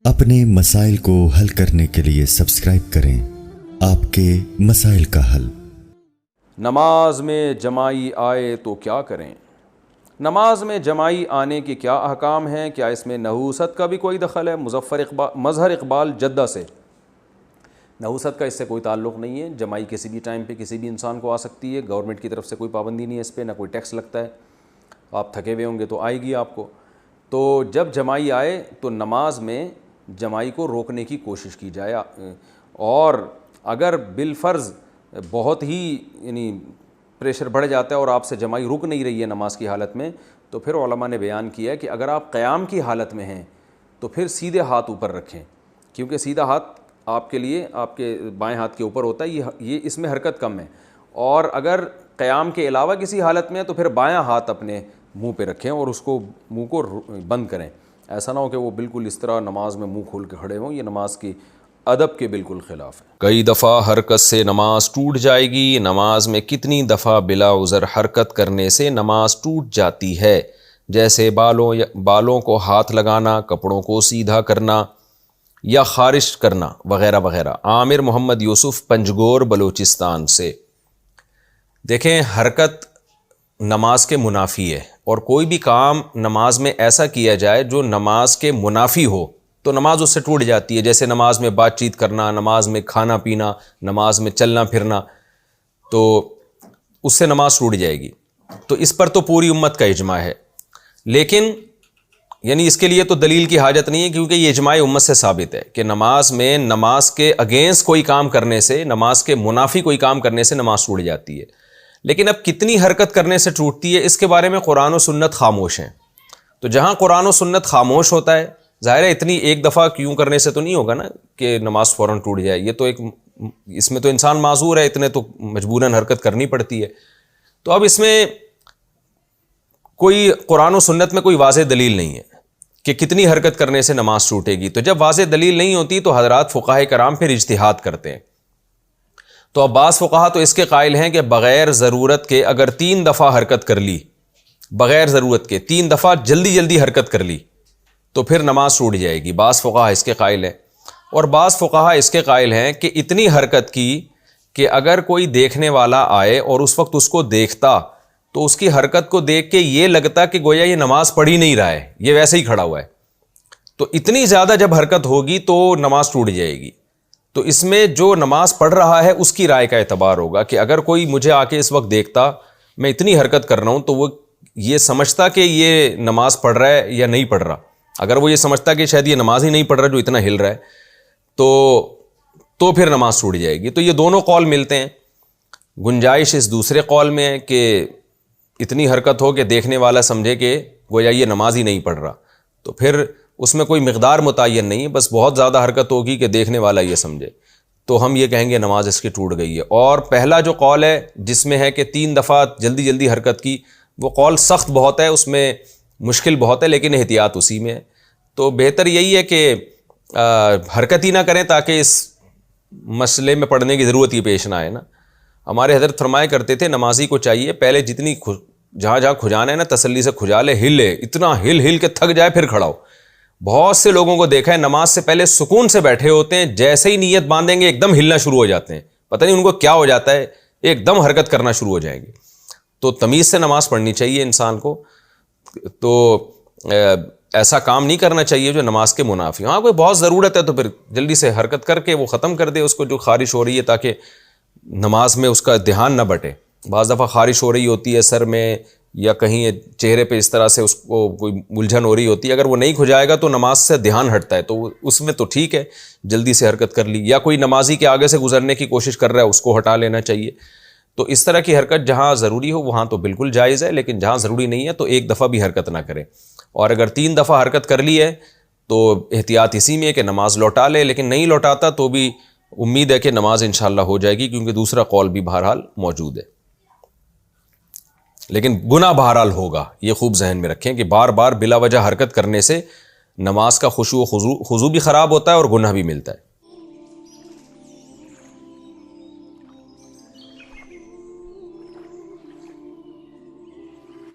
اپنے مسائل کو حل کرنے کے لیے سبسکرائب کریں آپ کے مسائل کا حل۔ نماز میں جماعی آئے تو کیا کریں؟ نماز میں جماعی آنے کے کیا احکام ہیں؟ کیا اس میں نحوست کا بھی کوئی دخل ہے؟ مظہر اقبال جدہ سے۔ نحوست کا اس سے کوئی تعلق نہیں ہے، جماعی کسی بھی ٹائم پہ کسی بھی انسان کو آ سکتی ہے، گورنمنٹ کی طرف سے کوئی پابندی نہیں ہے اس پہ، نہ کوئی ٹیکس لگتا ہے، آپ تھکے ہوئے ہوں گے تو آئے گی آپ کو۔ تو جب جماعی آئے تو نماز میں جماعی کو روکنے کی کوشش کی جائے، اور اگر بالفرض بہت ہی پریشر بڑھ جاتا ہے اور آپ سے جماعی رک نہیں رہی ہے نماز کی حالت میں، تو پھر علماء نے بیان کیا ہے کہ اگر آپ قیام کی حالت میں ہیں تو پھر سیدھے ہاتھ اوپر رکھیں، کیونکہ سیدھا ہاتھ آپ کے لیے آپ کے بائیں ہاتھ کے اوپر ہوتا ہے، یہ اس میں حرکت کم ہے۔ اور اگر قیام کے علاوہ کسی حالت میں ہے تو پھر بایاں ہاتھ اپنے منہ پہ رکھیں اور اس کو منہ کو بند کریں، ایسا نہ ہو کہ وہ بالکل اس طرح نماز میں منہ کھول کے کھڑے ہوں، یہ نماز کی ادب کے بالکل خلاف ہے۔ کئی دفعہ حرکت سے نماز ٹوٹ جائے گی، نماز میں کتنی دفعہ بلا عذر حرکت کرنے سے نماز ٹوٹ جاتی ہے؟ جیسے بالوں کو ہاتھ لگانا، کپڑوں کو سیدھا کرنا یا خارش کرنا وغیرہ وغیرہ۔ عامر محمد یوسف، پنجگور، بلوچستان سے۔ دیکھیں، حرکت نماز کے منافی ہے، اور کوئی بھی کام نماز میں ایسا کیا جائے جو نماز کے منافی ہو تو نماز اس سے ٹوٹ جاتی ہے۔ جیسے نماز میں بات چیت کرنا، نماز میں کھانا پینا، نماز میں چلنا پھرنا، تو اس سے نماز ٹوٹ جائے گی۔ تو اس پر تو پوری امت کا اجماع ہے، لیکن اس کے لیے تو دلیل کی حاجت نہیں ہے، کیونکہ یہ اجماع امت سے ثابت ہے کہ نماز میں نماز کے اگینسٹ کوئی کام کرنے سے، نماز کے منافی کوئی کام کرنے سے نماز ٹوٹ جاتی ہے۔ لیکن اب کتنی حرکت کرنے سے ٹوٹتی ہے، اس کے بارے میں قرآن و سنت خاموش ہیں۔ تو جہاں قرآن و سنت خاموش ہوتا ہے، ظاہر ہے اتنی ایک دفعہ کیوں کرنے سے تو نہیں ہوگا نا کہ نماز فوراً ٹوٹ جائے، یہ تو اس میں تو انسان معذور ہے، اتنے تو مجبوراً حرکت کرنی پڑتی ہے۔ تو اب اس میں کوئی قرآن و سنت میں کوئی واضح دلیل نہیں ہے کہ کتنی حرکت کرنے سے نماز ٹوٹے گی۔ تو جب واضح دلیل نہیں ہوتی تو حضرات فقہائے کرام پھر اجتہاد کرتے ہیں۔ تو اب بعض فقہا تو اس کے قائل ہیں کہ بغیر ضرورت کے اگر 3 دفعہ حرکت کر لی، بغیر ضرورت کے 3 دفعہ جلدی حرکت کر لی تو پھر نماز ٹوٹ جائے گی۔ بعض فقہا اس کے قائل ہیں، اور بعض فقہا اس کے قائل ہیں کہ اتنی حرکت کی کہ اگر کوئی دیکھنے والا آئے اور اس وقت اس کو دیکھتا تو اس کی حرکت کو دیکھ کے یہ لگتا کہ گویا یہ نماز پڑھ ہی نہیں رہا ہے، یہ ویسے ہی کھڑا ہوا ہے۔ تو اتنی زیادہ جب حرکت ہوگی تو نماز ٹوٹ جائے گی۔ تو اس میں جو نماز پڑھ رہا ہے اس کی رائے کا اعتبار ہوگا کہ اگر کوئی مجھے آ کے اس وقت دیکھتا میں اتنی حرکت کر رہا ہوں تو وہ یہ سمجھتا کہ یہ نماز پڑھ رہا ہے یا نہیں پڑھ رہا۔ اگر وہ یہ سمجھتا کہ شاید یہ نماز ہی نہیں پڑھ رہا جو اتنا ہل رہا ہے تو پھر نماز ٹوٹ جائے گی۔ تو یہ دونوں قول ملتے ہیں۔ گنجائش اس دوسرے قول میں ہے کہ اتنی حرکت ہو کہ دیکھنے والا سمجھے کہ گویا یہ نماز ہی نہیں پڑھ رہا، تو پھر اس میں کوئی مقدار متعین نہیں ہے، بس بہت زیادہ حرکت ہوگی کہ دیکھنے والا یہ سمجھے، تو ہم یہ کہیں گے نماز اس کی ٹوٹ گئی ہے۔ اور پہلا جو قول ہے جس میں ہے کہ 3 دفعہ جلدی حرکت کی، وہ قول سخت بہت ہے، اس میں مشکل بہت ہے، لیکن احتیاط اسی میں ہے۔ تو بہتر یہی ہے کہ حرکت ہی نہ کریں تاکہ اس مسئلے میں پڑھنے کی ضرورت ہی پیش نہ آئے نا۔ ہمارے حضرت فرمایا کرتے تھے نمازی کو چاہیے پہلے جتنی جہاں کھجانا ہے نا تسلی سے کھجا لے، ہلے، اتنا ہل کے تھک جائے پھر کھڑا ہو۔ بہت سے لوگوں کو دیکھا ہے نماز سے پہلے سکون سے بیٹھے ہوتے ہیں، جیسے ہی نیت باندھیں گے ایک دم ہلنا شروع ہو جاتے ہیں، پتہ نہیں ان کو کیا ہو جاتا ہے، ایک دم حرکت کرنا شروع ہو جائیں گے۔ تو تمیز سے نماز پڑھنی چاہیے انسان کو، تو ایسا کام نہیں کرنا چاہیے جو نماز کے منافی۔ ہاں کوئی بہت ضرورت ہے تو پھر جلدی سے حرکت کر کے وہ ختم کر دے اس کو جو خارش ہو رہی ہے، تاکہ نماز میں اس کا دھیان نہ بٹے۔ بعض دفعہ خارش ہو رہی ہوتی ہے سر میں یا کہیں چہرے پہ، اس طرح سے اس کو کوئی الجھن ہو رہی ہوتی ہے، اگر وہ نہیں کھجائے گا تو نماز سے دھیان ہٹتا ہے، تو اس میں تو ٹھیک ہے جلدی سے حرکت کر لی۔ یا کوئی نمازی کے آگے سے گزرنے کی کوشش کر رہا ہے اس کو ہٹا لینا چاہیے۔ تو اس طرح کی حرکت جہاں ضروری ہو وہاں تو بالکل جائز ہے، لیکن جہاں ضروری نہیں ہے تو 1 دفعہ بھی حرکت نہ کرے۔ اور اگر 3 دفعہ حرکت کر لی ہے تو احتیاط اسی میں ہے کہ نماز لوٹا لے، لیکن نہیں لوٹاتا تو بھی امید ہے کہ نماز انشاءاللہ ہو جائے گی، کیونکہ دوسرا قول بھی بہرحال موجود ہے۔ لیکن گناہ بہرحال ہوگا، یہ خوب ذہن میں رکھیں کہ بار بار بلا وجہ حرکت کرنے سے نماز کا خشوع و خضوع بھی خراب ہوتا ہے اور گناہ بھی ملتا ہے۔